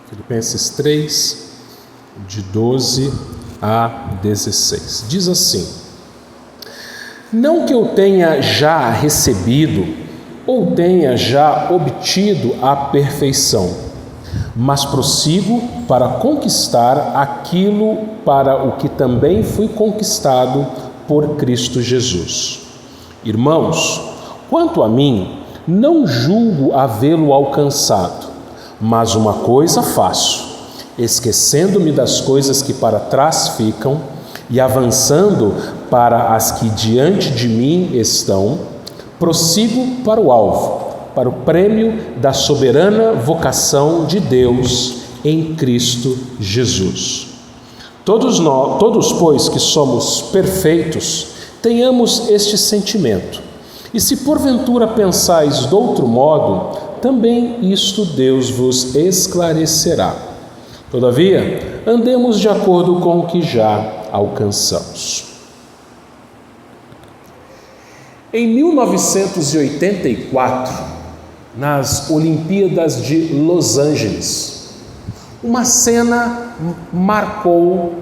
Filipenses 3, de 12 a 16. Diz assim: não que eu tenha já recebido ou tenha já obtido a perfeição, mas prossigo para conquistar aquilo para o que também fui conquistado por Cristo Jesus. Irmãos, quanto a mim, não julgo havê-lo alcançado, mas uma coisa faço, esquecendo-me das coisas que para trás ficam e avançando para as que diante de mim estão, prossigo para o alvo, para o prêmio da soberana vocação de Deus em Cristo Jesus. Todos, pois, que somos perfeitos, tenhamos este sentimento. E se porventura pensais de outro modo, também isto Deus vos esclarecerá. Todavia, andemos de acordo com o que já alcançamos. Em 1984, nas Olimpíadas de Los Angeles, uma cena marcou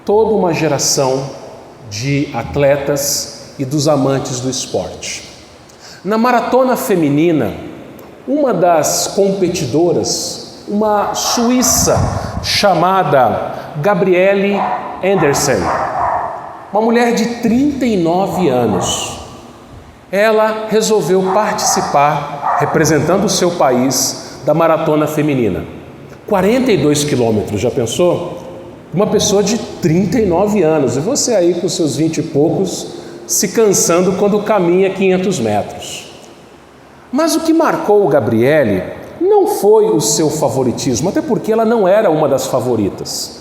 toda uma geração de atletas e dos amantes do esporte. Na maratona feminina, uma das competidoras, uma suíça chamada Gabriele Andersen, uma mulher de 39 anos, ela resolveu participar, representando o seu país, da maratona feminina. 42 quilômetros, já pensou? Uma pessoa de 39 anos, e você aí com seus 20 e poucos, se cansando quando caminha 500 metros. Mas o que marcou Gabriele não foi o seu favoritismo, até porque ela não era uma das favoritas.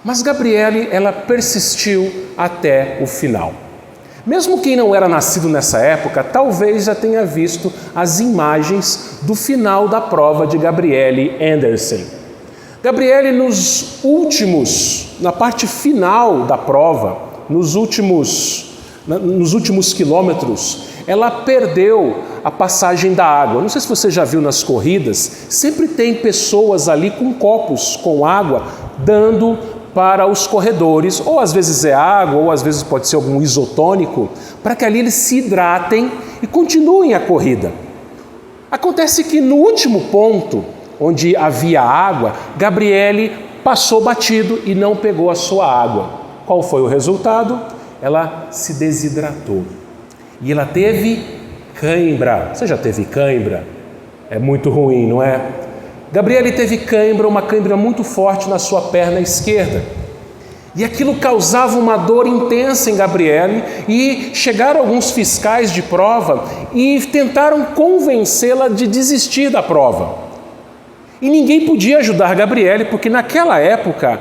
Mas Gabriele, ela persistiu até o final. Mesmo quem não era nascido nessa época, talvez já tenha visto as imagens do final da prova de Gabriele Andersen. Gabriele, na parte final da prova, nos últimos quilômetros, ela perdeu a passagem da água. Não sei se você já viu nas corridas, sempre tem pessoas ali com copos com água dando para os corredores, ou às vezes é água, ou às vezes pode ser algum isotônico, para que ali eles se hidratem e continuem a corrida. Acontece que no último ponto, onde havia água, Gabriele passou batido e não pegou a sua água. Qual foi o resultado? Ela se desidratou. E ela teve cãibra. Você já teve cãibra? É muito ruim, não é? Gabriele teve cãibra, uma cãibra muito forte na sua perna esquerda. E aquilo causava uma dor intensa em Gabriele, e chegaram alguns fiscais de prova e tentaram convencê-la de desistir da prova. E ninguém podia ajudar Gabriele, porque naquela época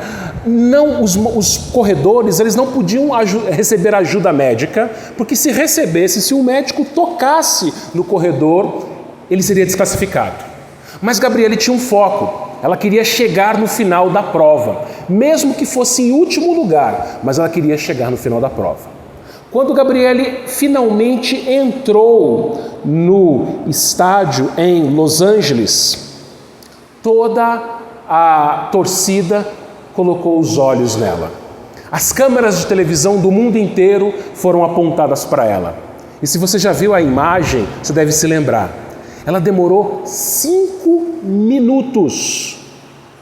os corredores eles não podiam receber ajuda médica, porque se o médico tocasse no corredor, ele seria desclassificado. Mas Gabriele tinha um foco, ela queria chegar no final da prova, mesmo que fosse em último lugar, mas ela queria chegar no final da prova. Quando Gabriele finalmente entrou no estádio em Los Angeles, toda a torcida colocou os olhos nela. As câmeras de televisão do mundo inteiro foram apontadas para ela. E se você já viu a imagem, você deve se lembrar. Ela demorou 5 minutos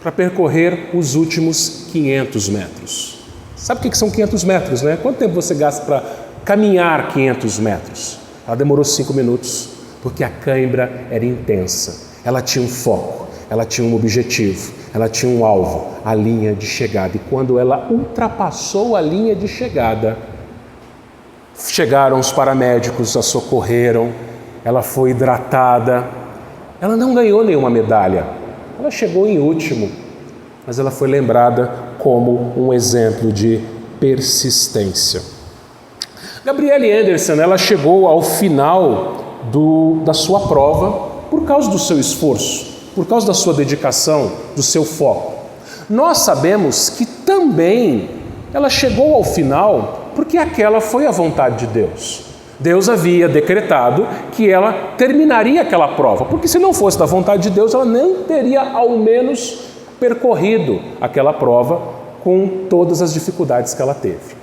para percorrer os últimos 500 metros. Sabe o que são 500 metros, né? Quanto tempo você gasta para caminhar 500 metros? Ela demorou 5 minutos, porque a cãibra era intensa. Ela tinha um foco, ela tinha um objetivo, ela tinha um alvo, a linha de chegada. E quando ela ultrapassou a linha de chegada, chegaram os paramédicos, a socorreram, ela foi hidratada. Ela não ganhou nenhuma medalha, ela chegou em último, mas ela foi lembrada como um exemplo de persistência. Gabriele Andersen, ela chegou ao final da sua prova por causa do seu esforço, por causa da sua dedicação, do seu foco. Nós sabemos que também ela chegou ao final porque aquela foi a vontade de Deus. Deus havia decretado que ela terminaria aquela prova, porque se não fosse da vontade de Deus, ela nem teria ao menos percorrido aquela prova com todas as dificuldades que ela teve.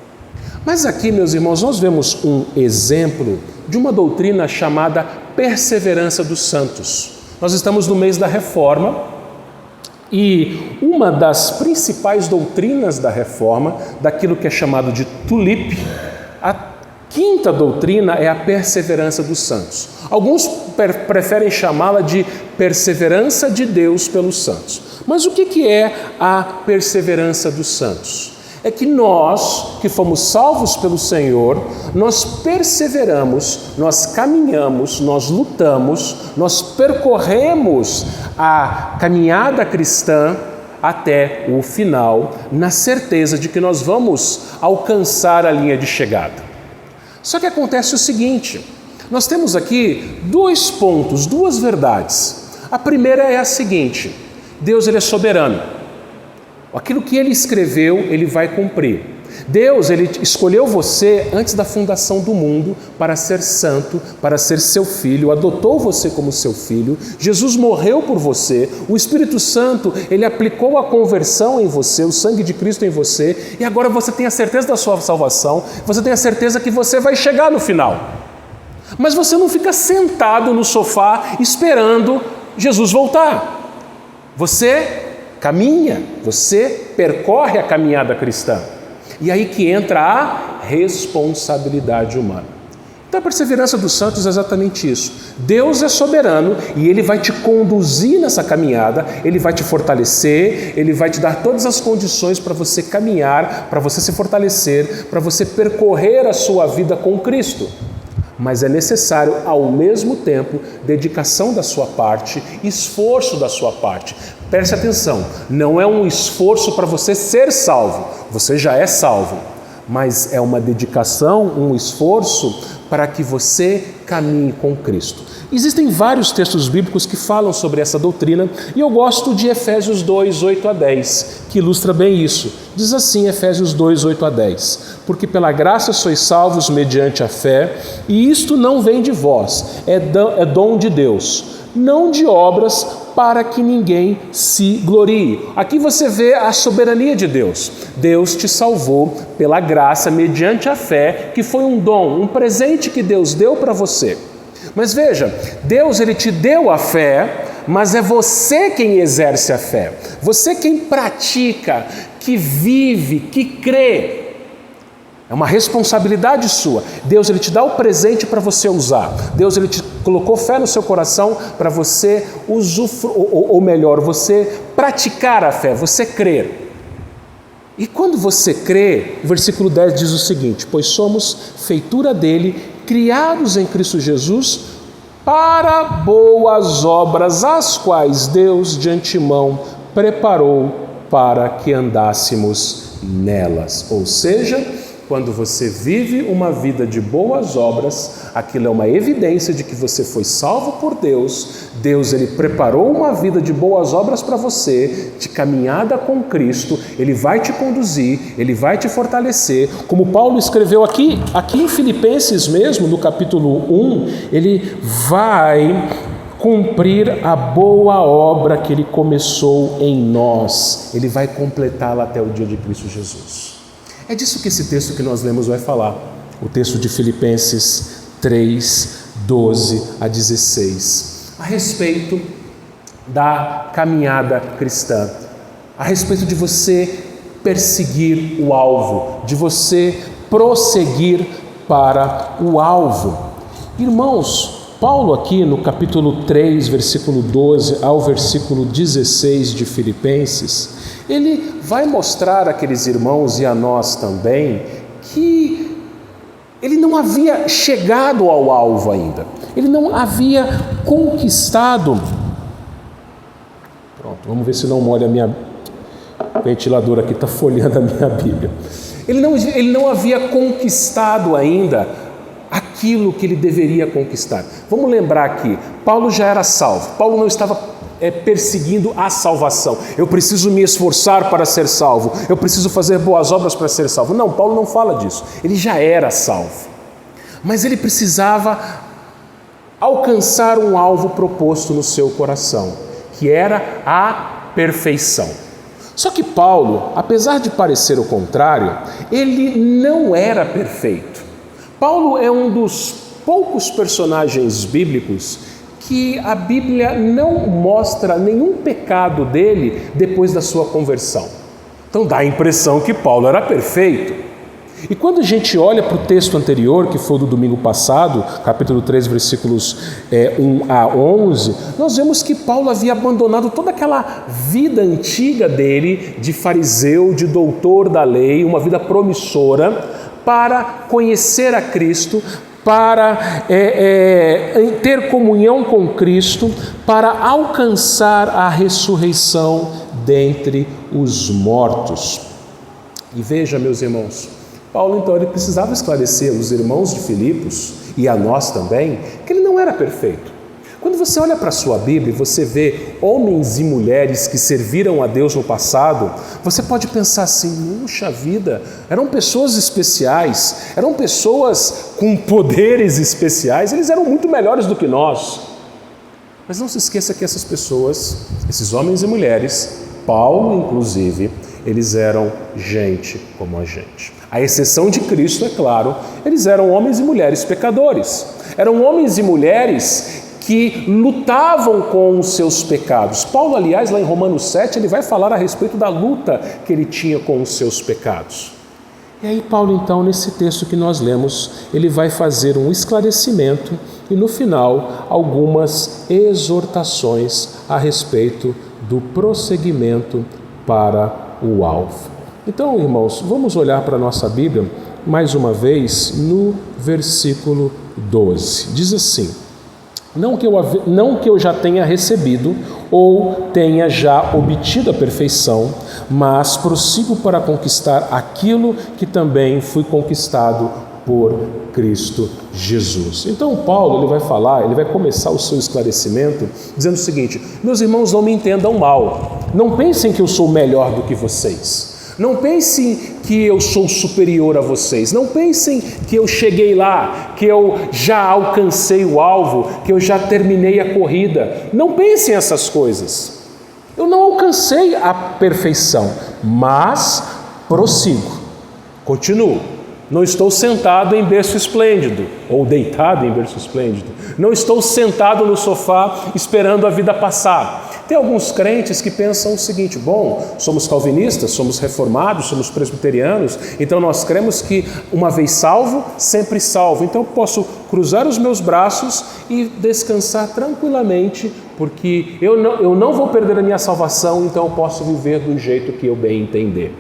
Mas aqui, meus irmãos, nós vemos um exemplo de uma doutrina chamada perseverança dos santos. Nós estamos no mês da Reforma e uma das principais doutrinas da Reforma, daquilo que é chamado de tulip, a quinta doutrina é a perseverança dos santos. Alguns preferem chamá-la de perseverança de Deus pelos santos. Mas o que é a perseverança dos santos? É que nós, que fomos salvos pelo Senhor, nós perseveramos, nós caminhamos, nós lutamos, nós percorremos a caminhada cristã até o final, na certeza de que nós vamos alcançar a linha de chegada. Só que acontece o seguinte, nós temos aqui dois pontos, duas verdades. A primeira é a seguinte: Deus, ele é soberano. Aquilo que Ele escreveu, Ele vai cumprir. Deus, Ele escolheu você antes da fundação do mundo para ser santo, para ser seu filho, adotou você como seu filho, Jesus morreu por você, o Espírito Santo, Ele aplicou a conversão em você, o sangue de Cristo em você, e agora você tem a certeza da sua salvação, você tem a certeza que você vai chegar no final. Mas você não fica sentado no sofá esperando Jesus voltar. Você caminha, você percorre a caminhada cristã. E aí que entra a responsabilidade humana. Então a perseverança dos santos é exatamente isso. Deus é soberano e Ele vai te conduzir nessa caminhada, Ele vai te fortalecer, Ele vai te dar todas as condições para você caminhar, para você se fortalecer, para você percorrer a sua vida com Cristo. Mas é necessário, ao mesmo tempo, dedicação da sua parte, esforço da sua parte. Preste atenção, não é um esforço para você ser salvo, você já é salvo, mas é uma dedicação, um esforço para que você caminhe com Cristo. Existem vários textos bíblicos que falam sobre essa doutrina e eu gosto de Efésios 2, 8 a 10, que ilustra bem isso. Diz assim Efésios 2, 8 a 10: porque pela graça sois salvos mediante a fé, e isto não vem de vós, é dom de Deus, não de obras, para que ninguém se glorie. Aqui você vê a soberania de Deus. Deus te salvou pela graça, mediante a fé, que foi um dom, um presente que Deus deu para você. Mas veja, Deus, Ele te deu a fé, mas é você quem exerce a fé. Você quem pratica, que vive, que crê. É uma responsabilidade sua. Deus, Ele te dá o presente para você usar. Deus, Ele te colocou fé no seu coração para você você praticar a fé, você crer. E quando você crê, o versículo 10 diz o seguinte: pois somos feitura dele, criados em Cristo Jesus, para boas obras, as quais Deus de antemão preparou para que andássemos nelas. Ou seja, quando você vive uma vida de boas obras, aquilo é uma evidência de que você foi salvo por Deus. Deus, Ele preparou uma vida de boas obras para você, de caminhada com Cristo. Ele vai te conduzir, Ele vai te fortalecer. Como Paulo escreveu aqui em Filipenses mesmo, no capítulo 1, ele vai cumprir a boa obra que Ele começou em nós. Ele vai completá-la até o dia de Cristo Jesus. É disso que esse texto que nós lemos vai falar, o texto de Filipenses 3, 12 a 16, a respeito da caminhada cristã, a respeito de você perseguir o alvo, de você prosseguir para o alvo. Irmãos, Paulo aqui no capítulo 3, versículo 12 ao versículo 16 de Filipenses, ele vai mostrar àqueles irmãos e a nós também que ele não havia chegado ao alvo ainda. Ele não havia conquistado. Pronto, vamos ver se não molha a minha ventiladora aqui, está folheando a minha Bíblia. Ele não havia conquistado ainda aquilo que ele deveria conquistar. Vamos lembrar aqui, Paulo já era salvo. Paulo não estava perseguindo a salvação. Eu preciso me esforçar para ser salvo. Eu preciso fazer boas obras para ser salvo. Não, Paulo não fala disso. Ele já era salvo. mas ele precisava alcançar um alvo proposto no seu coração, que era a perfeição. Só que Paulo, apesar de parecer o contrário, ele não era perfeito. Paulo é um dos poucos personagens bíblicos que a Bíblia não mostra nenhum pecado dele depois da sua conversão. Então dá a impressão que Paulo era perfeito. E quando a gente olha para o texto anterior, que foi do domingo passado, capítulo 3, versículos 1 a 11, nós vemos que Paulo havia abandonado toda aquela vida antiga dele, de fariseu, de doutor da lei, uma vida promissora, para conhecer a Cristo, para ter comunhão com Cristo, para alcançar a ressurreição dentre os mortos. E veja, meus irmãos, Paulo então ele precisava esclarecer aos irmãos de Filipos e a nós também que ele não era perfeito. Quando você olha para a sua Bíblia e você vê homens e mulheres que serviram a Deus no passado, você pode pensar assim, puxa vida, eram pessoas especiais, eram pessoas com poderes especiais, eles eram muito melhores do que nós. Mas não se esqueça que essas pessoas, esses homens e mulheres, Paulo inclusive, eles eram gente como a gente. À exceção de Cristo, é claro, eles eram homens e mulheres pecadores. Eram homens e mulheres que lutavam com os seus pecados. Paulo, aliás, lá em Romanos 7, ele vai falar a respeito da luta que ele tinha com os seus pecados. E aí Paulo, então, nesse texto que nós lemos, ele vai fazer um esclarecimento e, no final, algumas exortações a respeito do prosseguimento para o alvo. Então, irmãos, vamos olhar para a nossa Bíblia mais uma vez no versículo 12. Diz assim: não que eu já tenha recebido ou tenha já obtido a perfeição, mas prossigo para conquistar aquilo que também fui conquistado por Cristo Jesus. Então Paulo ele vai começar o seu esclarecimento dizendo o seguinte: meus irmãos, não me entendam mal, não pensem que eu sou melhor do que vocês, não pensem que eu sou superior a vocês, não pensem que eu cheguei lá, que eu já alcancei o alvo, que eu já terminei a corrida, não pensem essas coisas. Eu não alcancei a perfeição, mas prossigo, continuo. Não estou sentado em berço esplêndido, ou deitado em berço esplêndido. Não estou sentado no sofá esperando a vida passar. Tem alguns crentes que pensam o seguinte: bom, somos calvinistas, somos reformados, somos presbiterianos, então nós cremos que uma vez salvo, sempre salvo. Então eu posso cruzar os meus braços e descansar tranquilamente, porque eu não vou perder a minha salvação, então eu posso viver do jeito que eu bem entender.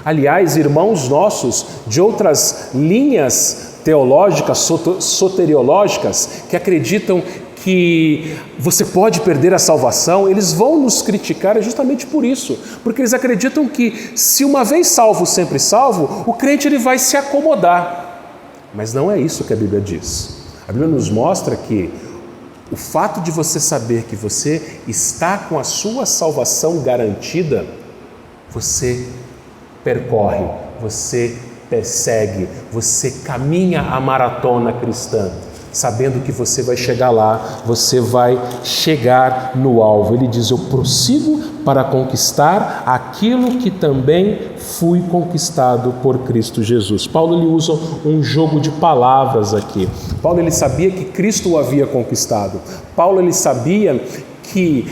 Aliás, irmãos nossos de outras linhas teológicas, soteriológicas, que acreditam que você pode perder a salvação, eles vão nos criticar justamente por isso, porque eles acreditam que se uma vez salvo, sempre salvo, o crente ele vai se acomodar. Mas não é isso que a Bíblia diz. A Bíblia nos mostra que o fato de você saber que você está com a sua salvação garantida, você percorre, você persegue, você caminha a maratona cristã, sabendo que você vai chegar lá, você vai chegar no alvo. Ele diz: eu prossigo para conquistar aquilo que também fui conquistado por Cristo Jesus. Paulo ele usa um jogo de palavras aqui. Paulo ele sabia que Cristo o havia conquistado. Paulo ele sabia que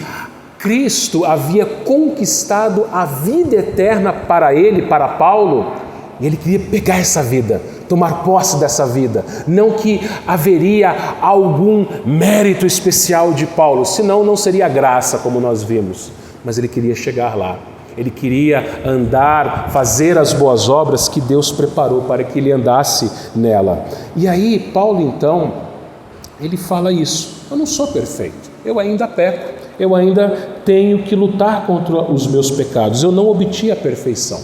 Cristo havia conquistado a vida eterna para ele, para Paulo, e ele queria pegar essa vida, tomar posse dessa vida. Não que haveria algum mérito especial de Paulo, senão não seria graça, como nós vimos, mas ele queria chegar lá. Ele queria andar, fazer as boas obras que Deus preparou para que ele andasse nela. E aí Paulo então, ele fala isso: eu não sou perfeito, eu ainda peco. Eu ainda tenho que lutar contra os meus pecados, eu não obti a perfeição.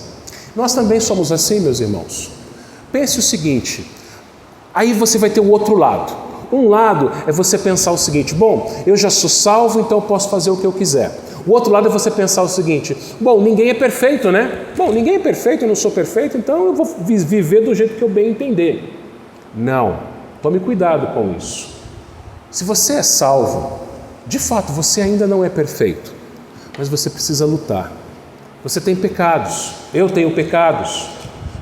Nós também somos assim, meus irmãos. Pense o seguinte, aí você vai ter o outro lado. Um lado é você pensar o seguinte: bom, eu já sou salvo, então eu posso fazer o que eu quiser. O outro lado é você pensar o seguinte: bom, ninguém é perfeito, né? Bom, ninguém é perfeito, eu não sou perfeito, então eu vou viver do jeito que eu bem entender. Não. Tome cuidado com isso. Se você é salvo, de fato você ainda não é perfeito, mas você precisa lutar. Você tem pecados, eu tenho pecados.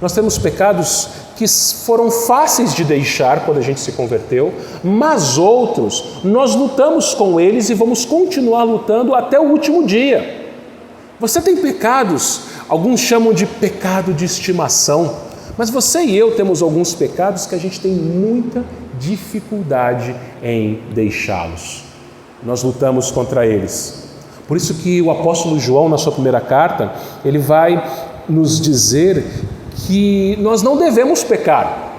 Nós temos pecados que foram fáceis de deixar quando a gente se converteu, mas outros, nós lutamos com eles e vamos continuar lutando até o último dia. Você tem pecados, alguns chamam de pecado de estimação, mas você e eu temos alguns pecados que a gente tem muita dificuldade em deixá-los. Nós lutamos contra eles. Por isso que o apóstolo João, na sua primeira carta, ele vai nos dizer que nós não devemos pecar,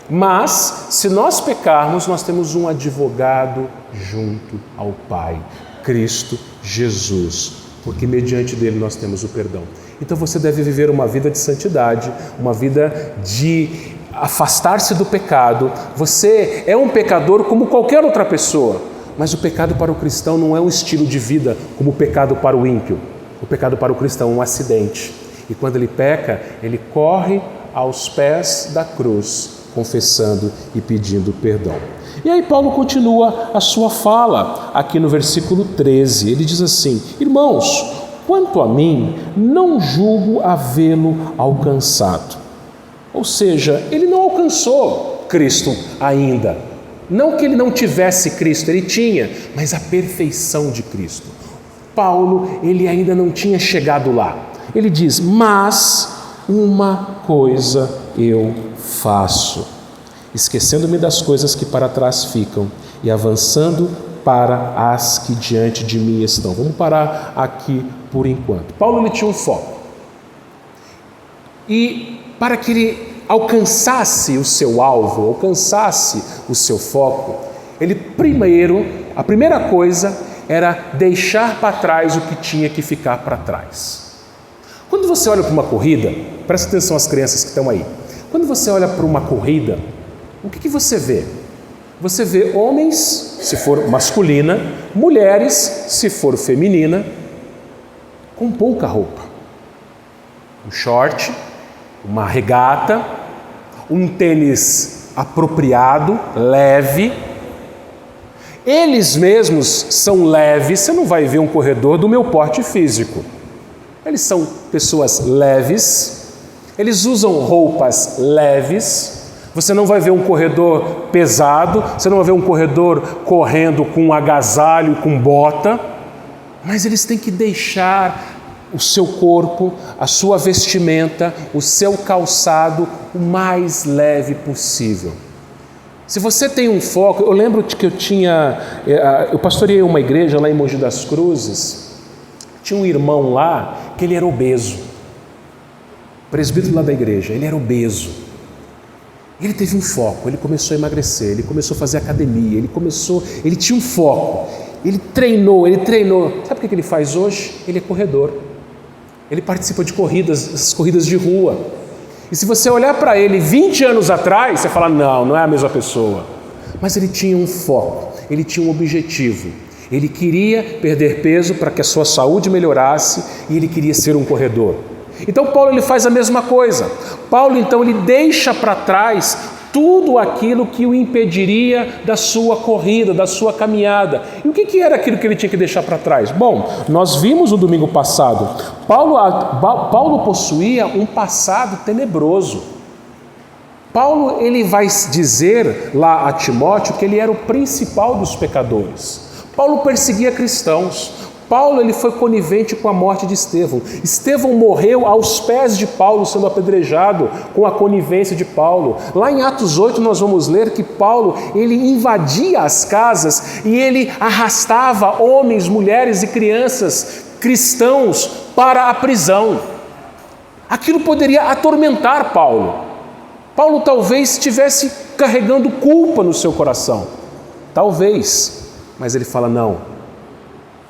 mas se nós pecarmos, nós temos um advogado junto ao Pai, Cristo Jesus, porque mediante dele nós temos o perdão. Então você deve viver uma vida de santidade, uma vida de afastar-se do pecado. Você é um pecador como qualquer outra pessoa, mas o pecado para o cristão não é um estilo de vida como o pecado para o ímpio. O pecado para o cristão é um acidente. E quando ele peca, ele corre aos pés da cruz, confessando e pedindo perdão. E aí Paulo continua a sua fala aqui no versículo 13. Ele diz assim: irmãos, quanto a mim, não julgo havê-lo alcançado. Ou seja, ele não alcançou Cristo ainda. Não que ele não tivesse Cristo, ele tinha, mas a perfeição de Cristo. Paulo, ele ainda não tinha chegado lá. Ele diz: mas uma coisa eu faço, esquecendo-me das coisas que para trás ficam e avançando para as que diante de mim estão. Vamos parar aqui por enquanto. Paulo, ele tinha um foco. E para que ele alcançasse o seu alvo, alcançasse o seu foco, a primeira coisa era deixar para trás o que tinha que ficar para trás. Quando você olha para uma corrida, presta atenção às crianças que estão aí. Quando você olha para uma corrida, o que você vê? Você vê homens, se for masculina, mulheres, se for feminina, com pouca roupa. Um short, uma regata, um tênis apropriado, leve. Eles mesmos são leves, você não vai ver um corredor do meu porte físico. Eles são pessoas leves, eles usam roupas leves. Você não vai ver um corredor pesado, você não vai ver um corredor correndo com agasalho, com bota, mas eles têm que deixar o seu corpo, a sua vestimenta, o seu calçado o mais leve possível. Se você tem um foco, eu lembro que eu pastoreei uma igreja lá em Mogi das Cruzes. Tinha um irmão lá que ele era obeso, presbítero lá da igreja, ele era obeso. Ele teve um foco, ele começou a emagrecer, ele começou a fazer academia, ele tinha um foco, ele treinou. Sabe o que ele faz hoje? Ele é corredor, ele participa de essas corridas de rua. E se você olhar para ele 20 anos atrás, você fala, não é a mesma pessoa. Mas ele tinha um foco, ele tinha um objetivo. Ele queria perder peso para que a sua saúde melhorasse e ele queria ser um corredor. Então Paulo, ele faz a mesma coisa. Paulo, então, ele deixa para trás tudo aquilo que o impediria da sua corrida, da sua caminhada. E o que era aquilo que ele tinha que deixar para trás? Bom, nós vimos no domingo passado, Paulo possuía um passado tenebroso. Paulo, ele vai dizer lá a Timóteo que ele era o principal dos pecadores. Paulo perseguia cristãos. Paulo, ele foi conivente com a morte de Estevão. Estevão morreu aos pés de Paulo, sendo apedrejado com a conivência de Paulo. Lá em Atos 8 nós vamos ler que Paulo, ele invadia as casas e ele arrastava homens, mulheres e crianças cristãos para a prisão. Aquilo poderia atormentar Paulo. Paulo talvez estivesse carregando culpa no seu coração. Talvez. Mas ele fala, não,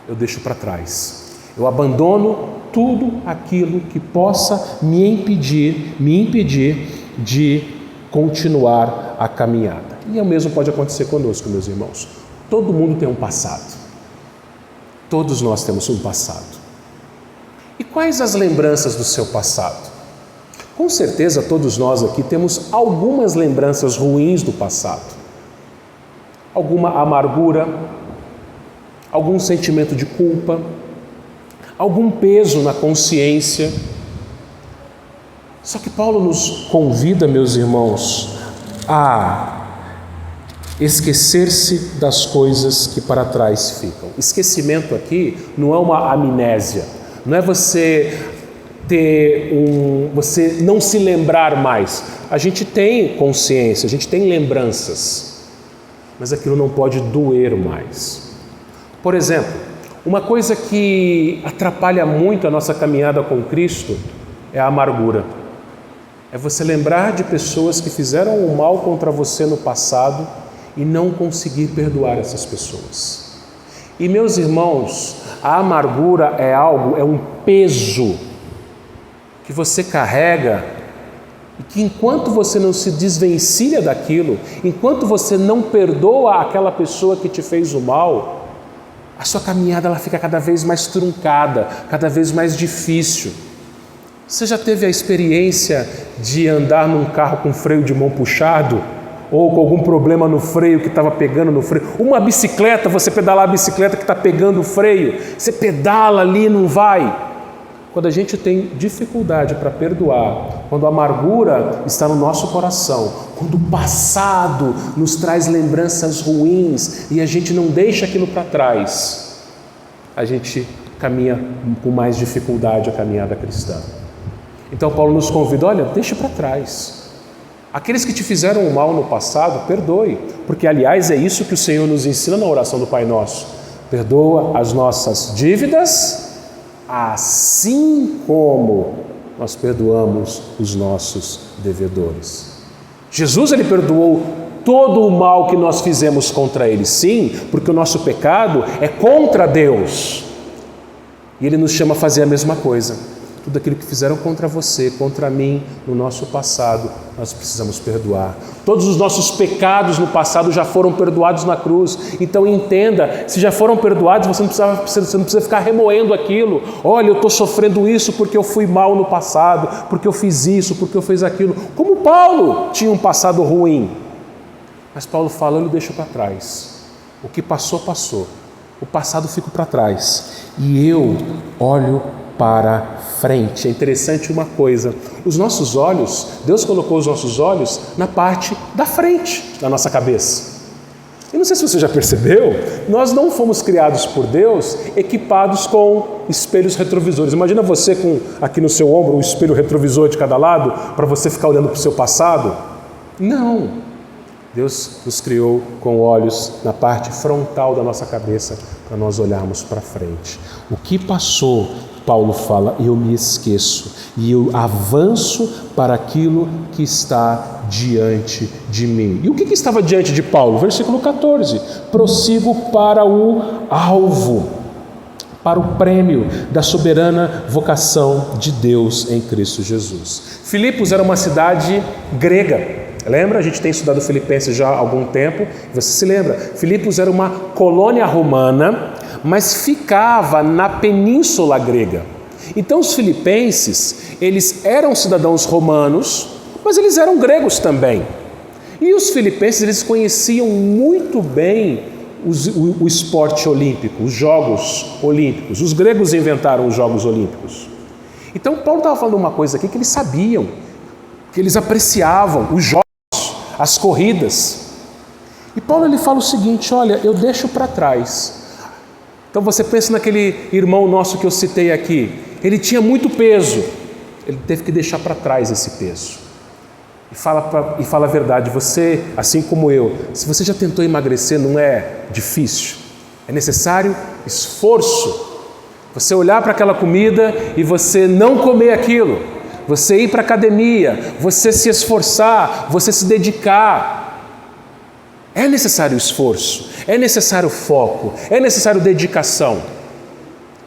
eu deixo para trás. Eu abandono tudo aquilo que possa me impedir de continuar a caminhada. E o mesmo pode acontecer conosco, meus irmãos. Todo mundo tem um passado. Todos nós temos um passado. E quais as lembranças do seu passado? Com certeza todos nós aqui temos algumas lembranças ruins do passado. alguma amargura, algum sentimento de culpa, algum peso na consciência. Só que Paulo nos convida, meus irmãos, a esquecer-se das coisas que para trás ficam. Esquecimento aqui não é uma amnésia, não é você não se lembrar mais. A gente tem consciência, a gente tem lembranças, mas aquilo não pode doer mais. Por exemplo, uma coisa que atrapalha muito a nossa caminhada com Cristo é a amargura. É você lembrar de pessoas que fizeram o mal contra você no passado e não conseguir perdoar essas pessoas. E, meus irmãos, a amargura é um peso que você carrega e que enquanto você não se desvencilha daquilo, enquanto você não perdoa aquela pessoa que te fez o mal, a sua caminhada ela fica cada vez mais truncada, cada vez mais difícil. Você já teve a experiência de andar num carro com freio de mão puxado? Ou com algum problema no freio que estava pegando no freio? Uma bicicleta, você pedalar a bicicleta que está pegando o freio, você pedala ali e não vai. Quando a gente tem dificuldade para perdoar, quando a amargura está no nosso coração, quando o passado nos traz lembranças ruins e a gente não deixa aquilo para trás, a gente caminha com mais dificuldade a caminhada cristã. Então Paulo nos convida, olha, deixa para trás. Aqueles que te fizeram o mal no passado, perdoe, porque aliás é isso que o Senhor nos ensina na oração do Pai Nosso. Perdoa as nossas dívidas, assim como nós perdoamos os nossos devedores. Jesus, ele perdoou todo o mal que nós fizemos contra ele, sim, porque o nosso pecado é contra Deus. E ele nos chama a fazer a mesma coisa. Tudo aquilo que fizeram contra você, contra mim, no nosso passado, nós precisamos perdoar. Todos os nossos pecados no passado já foram perdoados na cruz. Então entenda, se já foram perdoados, você não precisa ficar remoendo aquilo. Olha, eu estou sofrendo isso porque eu fui mal no passado, porque eu fiz isso, porque eu fiz aquilo. Como Paulo tinha um passado ruim. Mas Paulo fala, ele deixa para trás. O que passou, passou. O passado fica para trás. E eu olho para frente. É interessante uma coisa, os nossos olhos, Deus colocou os nossos olhos na parte da frente da nossa cabeça. E não sei se você já percebeu, nós não fomos criados por Deus equipados com espelhos retrovisores. Imagina você com aqui no seu ombro um espelho retrovisor de cada lado para você ficar olhando para o seu passado. Não. Deus nos criou com olhos na parte frontal da nossa cabeça para nós olharmos para frente. O que passou, Paulo fala, eu me esqueço e eu avanço para aquilo que está diante de mim. E o que estava diante de Paulo? Versículo 14, prossigo para o alvo, para o prêmio da soberana vocação de Deus em Cristo Jesus. Filipos era uma cidade grega. Lembra? A gente tem estudado Filipenses já há algum tempo. Você se lembra? Filipos era uma colônia romana, mas ficava na península grega. Então os filipenses, eles eram cidadãos romanos, mas eles eram gregos também. E os filipenses, eles conheciam muito bem o esporte olímpico, os Jogos Olímpicos. Os gregos inventaram os Jogos Olímpicos. Então Paulo estava falando uma coisa aqui que eles sabiam, que eles apreciavam, os jogos, as corridas. E Paulo ele fala o seguinte, olha, eu deixo para trás. Então você pensa naquele irmão nosso que eu citei aqui, ele tinha muito peso, ele teve que deixar para trás esse peso. E fala a verdade, você, assim como eu, se você já tentou emagrecer, não é difícil, é necessário esforço. Você olhar para aquela comida e você não comer aquilo. Você ir para a academia, você se esforçar, você se dedicar. É necessário esforço, é necessário foco, é necessário dedicação.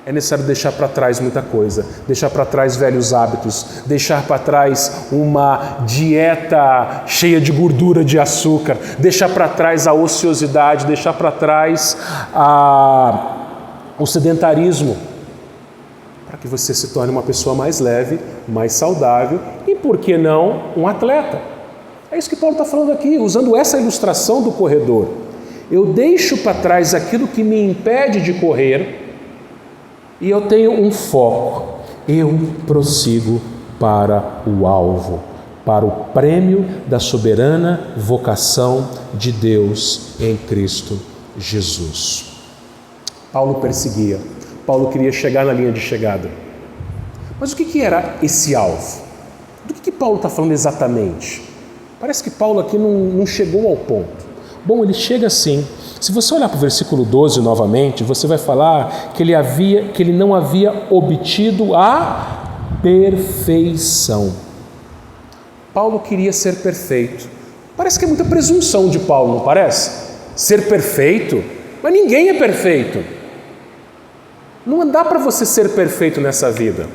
É necessário deixar para trás muita coisa, deixar para trás velhos hábitos, deixar para trás uma dieta cheia de gordura, de açúcar, deixar para trás a ociosidade, deixar para trás o sedentarismo, para que você se torne uma pessoa mais leve, mais saudável e, por que não, um atleta. É isso que Paulo está falando aqui, usando essa ilustração do corredor. eu deixo para trás aquilo que me impede de correr e eu tenho um foco. Eu prossigo para o alvo, para o prêmio da soberana vocação de Deus em Cristo Jesus. Paulo perseguia, Paulo queria chegar na linha de chegada. Mas o que era esse alvo? Do que Paulo está falando exatamente? Parece que Paulo aqui não chegou ao ponto. Bom, ele chega assim. Se você olhar para o versículo 12 novamente, você vai falar que ele não havia obtido a perfeição. Paulo queria ser perfeito. Parece que é muita presunção de Paulo, não parece? Ser perfeito? Mas ninguém é perfeito. Não dá para você ser perfeito nessa vida.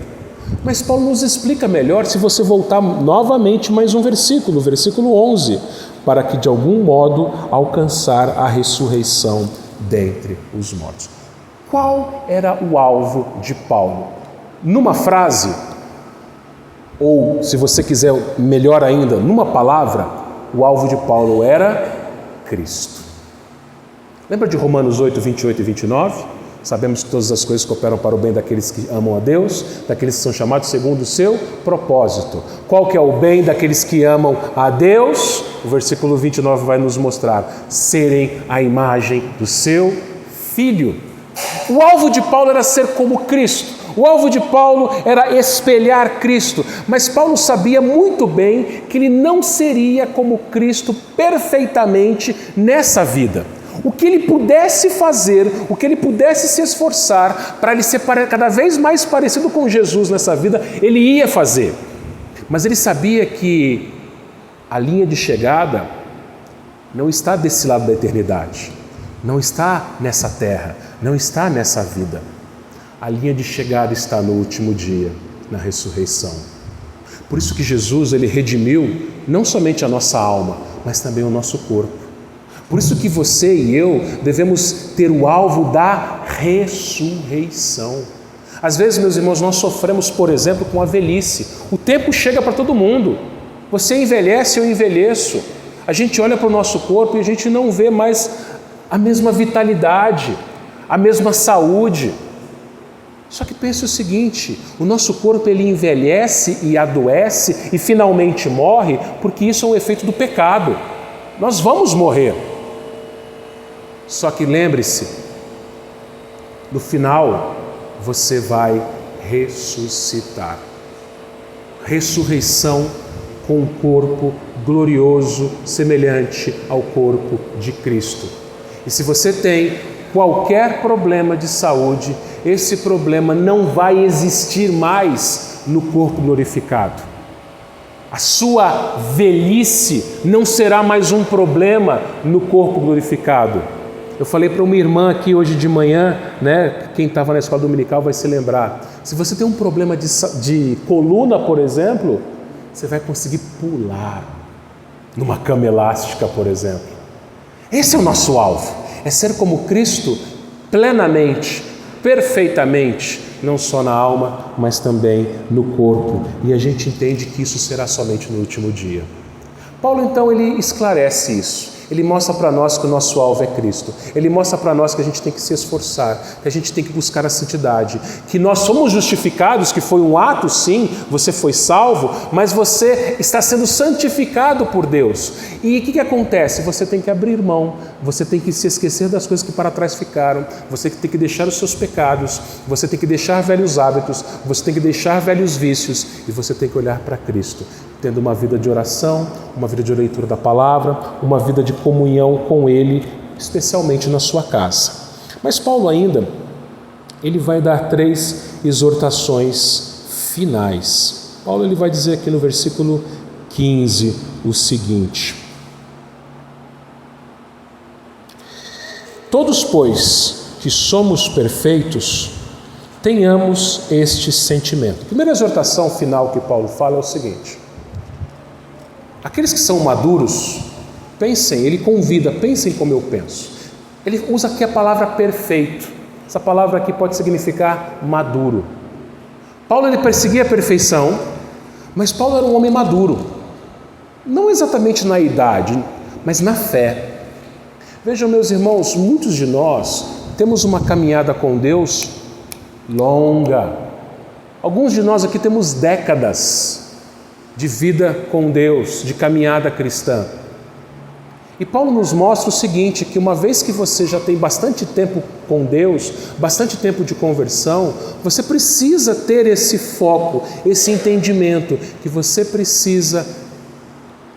Mas Paulo nos explica melhor se você voltar novamente mais um versículo, versículo 11, para que de algum modo alcançar a ressurreição dentre os mortos. Qual era o alvo de Paulo? Numa frase, ou se você quiser melhor ainda, numa palavra, o alvo de Paulo era Cristo. Lembra de Romanos 8, 28 e 29? Sabemos que todas as coisas cooperam para o bem daqueles que amam a Deus, daqueles que são chamados segundo o seu propósito. Qual que é o bem daqueles que amam a Deus? O versículo 29 vai nos mostrar: serem a imagem do seu Filho. O alvo de Paulo era ser como Cristo. O alvo de Paulo era espelhar Cristo. Mas Paulo sabia muito bem que ele não seria como Cristo perfeitamente nessa vida. O que ele pudesse fazer, o que ele pudesse se esforçar para ele ser cada vez mais parecido com Jesus nessa vida, ele ia fazer. Mas ele sabia que a linha de chegada não está desse lado da eternidade, não está nessa terra, não está nessa vida. A linha de chegada está no último dia, na ressurreição. Por isso que Jesus, ele redimiu não somente a nossa alma, mas também o nosso corpo. Por isso que você e eu devemos ter o alvo da ressurreição. Às vezes, meus irmãos, nós sofremos, por exemplo, com a velhice. O tempo chega para todo mundo. Você envelhece, eu envelheço. A gente olha para o nosso corpo e a gente não vê mais a mesma vitalidade, a mesma saúde. Só que pense o seguinte, o nosso corpo ele envelhece e adoece e finalmente morre porque isso é um efeito do pecado. Nós vamos morrer. Só que lembre-se, no final você vai ressuscitar. Ressurreição com um corpo glorioso, semelhante ao corpo de Cristo. E se você tem qualquer problema de saúde, esse problema não vai existir mais no corpo glorificado. A sua velhice não será mais um problema no corpo glorificado. Eu falei para uma irmã aqui hoje de manhã, né? Quem estava na escola dominical vai se lembrar. Se você tem um problema de coluna, por exemplo, você vai conseguir pular numa cama elástica, por exemplo. Esse é o nosso alvo, é ser como Cristo plenamente, perfeitamente, não só na alma, mas também no corpo. E a gente entende que isso será somente no último dia. Paulo, então, ele esclarece isso. Ele mostra para nós que o nosso alvo é Cristo. Ele mostra para nós que a gente tem que se esforçar, que a gente tem que buscar a santidade, que nós somos justificados, que foi um ato, sim, você foi salvo, mas você está sendo santificado por Deus. E o que acontece? Você tem que abrir mão, você tem que se esquecer das coisas que para trás ficaram, você tem que deixar os seus pecados, você tem que deixar velhos hábitos, você tem que deixar velhos vícios e você tem que olhar para Cristo, tendo uma vida de oração, uma vida de leitura da palavra, uma vida de comunhão com Ele, especialmente na sua casa. Mas Paulo ainda, ele vai dar 3 exortações finais. Paulo ele vai dizer aqui no versículo 15 o seguinte: todos, pois, que somos perfeitos, tenhamos este sentimento. A primeira exortação final que Paulo fala é o seguinte: aqueles que são maduros, pensem, ele convida, pensem como eu penso. Ele usa aqui a palavra perfeito. Essa palavra aqui pode significar maduro. Paulo ele perseguia a perfeição, mas Paulo era um homem maduro. Não exatamente na idade, mas na fé. Vejam, meus irmãos, muitos de nós temos uma caminhada com Deus longa. Alguns de nós aqui temos décadas de vida com Deus, de caminhada cristã. E Paulo nos mostra o seguinte, que uma vez que você já tem bastante tempo com Deus, bastante tempo de conversão, você precisa ter esse foco, esse entendimento, que você precisa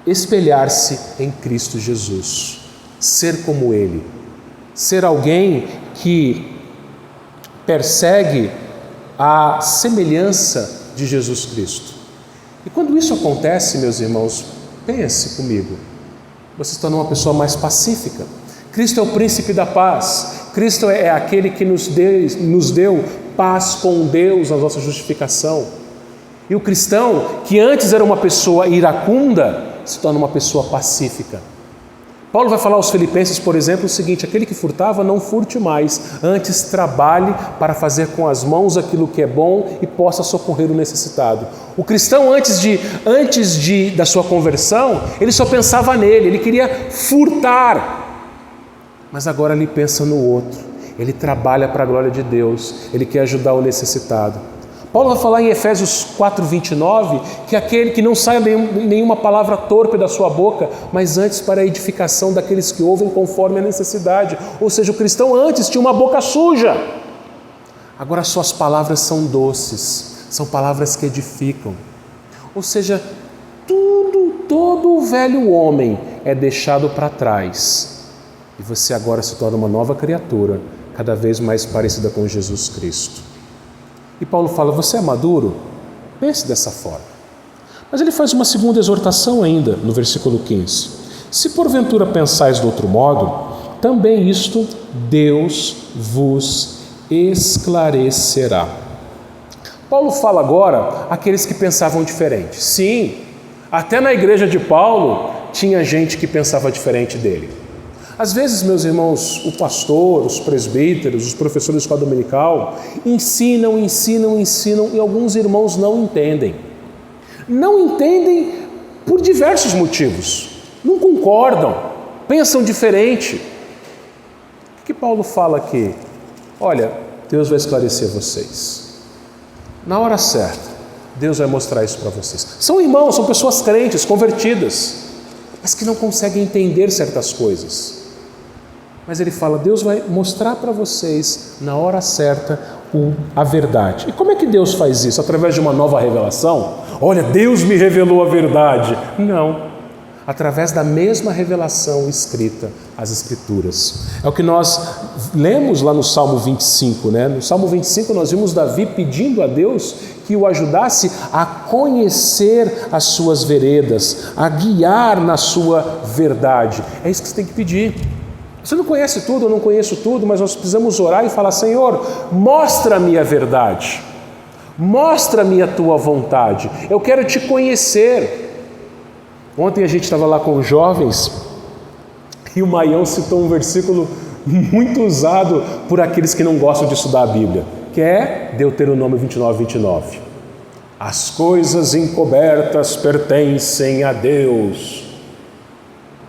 espelhar-se em Cristo Jesus, ser como Ele, ser alguém que persegue a semelhança de Jesus Cristo. E quando isso acontece, meus irmãos, pense comigo, você se torna uma pessoa mais pacífica. Cristo é o príncipe da paz. Cristo é aquele que nos deu paz com Deus na nossa justificação. E o cristão, que antes era uma pessoa iracunda, se torna uma pessoa pacífica. Paulo vai falar aos Filipenses, por exemplo, o seguinte: aquele que furtava, não furte mais, antes trabalhe para fazer com as mãos aquilo que é bom e possa socorrer o necessitado. O cristão, antes da sua conversão, ele só pensava nele, ele queria furtar, mas agora ele pensa no outro, ele trabalha para a glória de Deus, ele quer ajudar o necessitado. Paulo vai falar em Efésios 4:29 que aquele que não saia nenhuma palavra torpe da sua boca, mas antes para a edificação daqueles que ouvem conforme a necessidade. Ou seja, o cristão antes tinha uma boca suja, agora suas palavras são doces, são palavras que edificam. Ou seja, todo o velho homem é deixado para trás e você agora se torna uma nova criatura, cada vez mais parecida com Jesus Cristo. E Paulo fala: você é maduro? Pense dessa forma. Mas ele faz uma segunda exortação ainda, no versículo 15. Se porventura pensais de outro modo, também isto Deus vos esclarecerá. Paulo fala agora àqueles que pensavam diferente. Sim, até na igreja de Paulo tinha gente que pensava diferente dele. Às vezes, meus irmãos, o pastor, os presbíteros, os professores de escola dominical ensinam e alguns irmãos não entendem. Não entendem por diversos motivos. Não concordam, pensam diferente. O que Paulo fala aqui? Olha, Deus vai esclarecer vocês. Na hora certa, Deus vai mostrar isso para vocês. São irmãos, são pessoas crentes, convertidas, mas que não conseguem entender certas coisas. Mas ele fala: Deus vai mostrar para vocês na hora certa a verdade. E como é que Deus faz isso? Através de uma nova revelação? Olha, Deus me revelou a verdade. Não. Através da mesma revelação escrita, as Escrituras. É o que nós lemos lá no Salmo 25, né? No Salmo 25 nós vimos Davi pedindo a Deus que o ajudasse a conhecer as suas veredas, a guiar na sua verdade. É isso que você tem que pedir. Você não conhece tudo, eu não conheço tudo, mas nós precisamos orar e falar: Senhor, mostra-me a verdade, mostra-me a tua vontade, eu quero te conhecer. Ontem a gente estava lá com os jovens e o Maião citou um versículo muito usado por aqueles que não gostam de estudar a Bíblia, que é Deuteronômio 29:29. As coisas encobertas pertencem a Deus.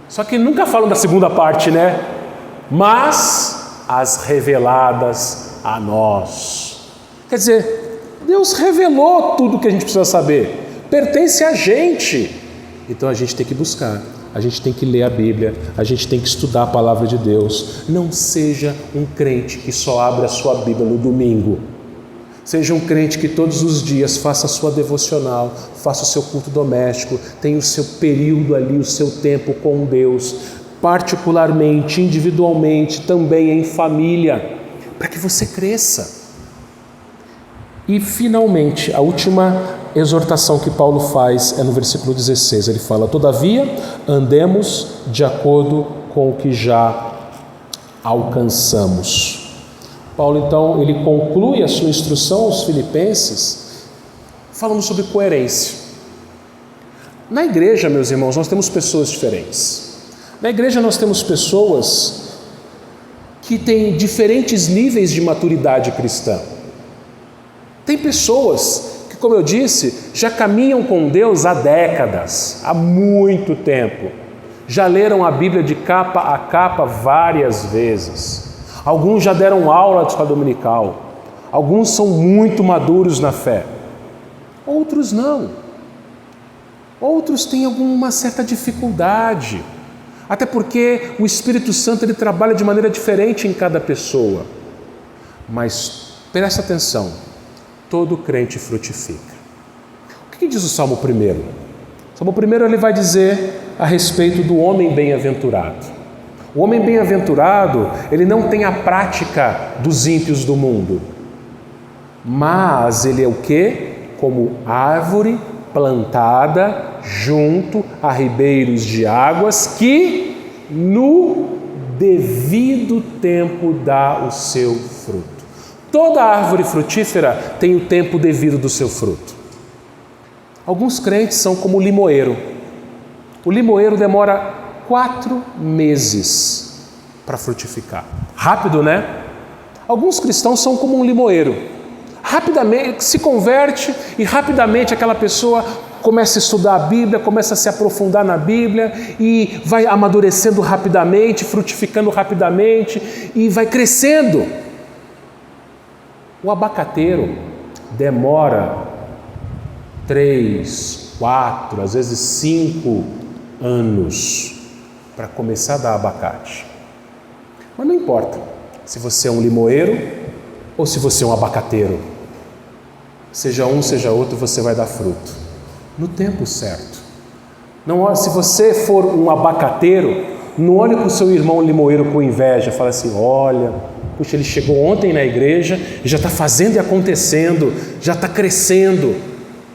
Só que nunca falam da segunda parte, né? Mas as reveladas a nós. Quer dizer, Deus revelou tudo o que a gente precisa saber, pertence a gente. Então a gente tem que buscar, a gente tem que ler a Bíblia, a gente tem que estudar a palavra de Deus. Não seja um crente que só abre a sua Bíblia no domingo. Seja um crente que todos os dias faça a sua devocional, faça o seu culto doméstico, tenha o seu período ali, o seu tempo com Deus, particularmente, individualmente, também em família, para que você cresça. E finalmente, a última exortação que Paulo faz é no versículo 16. Ele fala: todavia, andemos de acordo com o que já alcançamos. Paulo, então, ele conclui a sua instrução aos filipenses falando sobre coerência. Na igreja, meus irmãos, nós temos pessoas diferentes. Na igreja nós temos pessoas que têm diferentes níveis de maturidade cristã. Tem pessoas que, como eu disse, já caminham com Deus há décadas, há muito tempo. já leram a Bíblia de capa a capa várias vezes. Alguns já deram aula de escola dominical. Alguns são muito maduros na fé. Outros não. Outros têm alguma certa dificuldade. Até porque o Espírito Santo ele trabalha de maneira diferente em cada pessoa. Mas presta atenção, todo crente frutifica. O que diz o Salmo 1? O Salmo 1 ele vai dizer a respeito do homem bem-aventurado. O homem bem-aventurado, ele não tem a prática dos ímpios do mundo, mas ele é o quê? Como árvore plantada junto a ribeiros de águas que no devido tempo dá o seu fruto. Toda árvore frutífera tem o tempo devido do seu fruto. Alguns crentes são como o limoeiro. O limoeiro demora 4 meses para frutificar. Rápido, né? Alguns cristãos são como um limoeiro. Rapidamente se converte e rapidamente aquela pessoa começa a estudar a Bíblia, começa a se aprofundar na Bíblia e vai amadurecendo rapidamente, frutificando rapidamente e vai crescendo. O abacateiro demora 3, 4, às vezes 5 anos para começar a dar abacate. Mas não importa se você é um limoeiro ou se você é um abacateiro. Seja um, seja outro, você vai dar fruto. No tempo certo. Não, se você for um abacateiro, não olhe para o seu irmão limoeiro com inveja. Fala assim, olha, puxa, ele chegou ontem na igreja e já está fazendo e acontecendo, já está crescendo.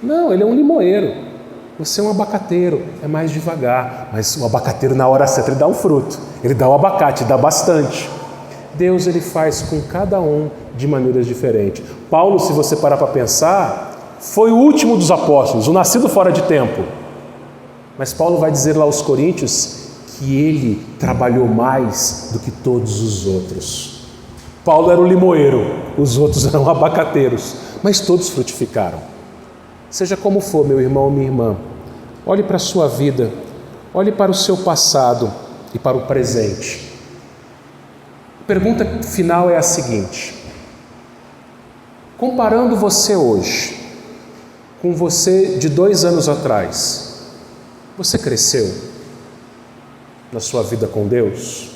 Não, ele é um limoeiro. Você é um abacateiro, é mais devagar. Mas o abacateiro, na hora certa, ele dá um fruto. Ele dá o abacate, dá bastante. Deus, ele faz com cada um de maneiras diferentes. Paulo, se você parar para pensar, foi o último dos apóstolos, o nascido fora de tempo. Mas Paulo vai dizer lá aos Coríntios que ele trabalhou mais do que todos os outros. Paulo era o limoeiro, os outros eram abacateiros, mas todos frutificaram. Seja como for, meu irmão ou minha irmã, olhe para a sua vida, olhe para o seu passado e para o presente. A pergunta final é a seguinte: comparando você hoje com você de 2 anos atrás, você cresceu na sua vida com Deus?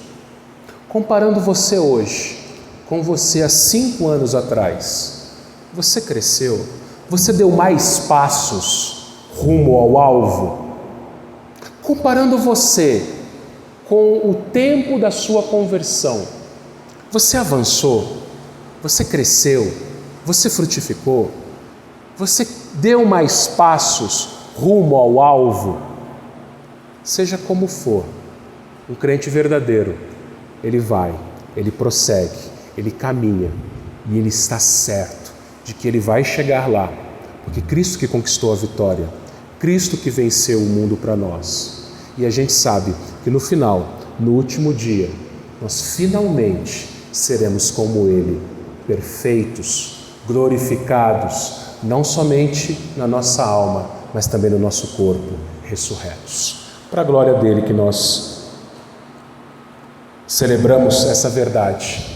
Comparando você hoje com você há 5 anos atrás, você cresceu? Você deu mais passos rumo ao alvo? Comparando você com o tempo da sua conversão, você avançou? Você cresceu? Você frutificou? Você deu mais passos rumo ao alvo? Seja como for, um crente verdadeiro, ele vai, ele prossegue, ele caminha e ele está certo de que ele vai chegar lá, porque Cristo que conquistou a vitória, Cristo que venceu o mundo para nós. E a gente sabe que no final, no último dia, nós finalmente seremos como Ele, perfeitos, glorificados, não somente na nossa alma, mas também no nosso corpo, ressurretos. Para a glória dele que nós celebramos essa verdade.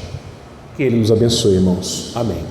Que Ele nos abençoe, irmãos. Amém.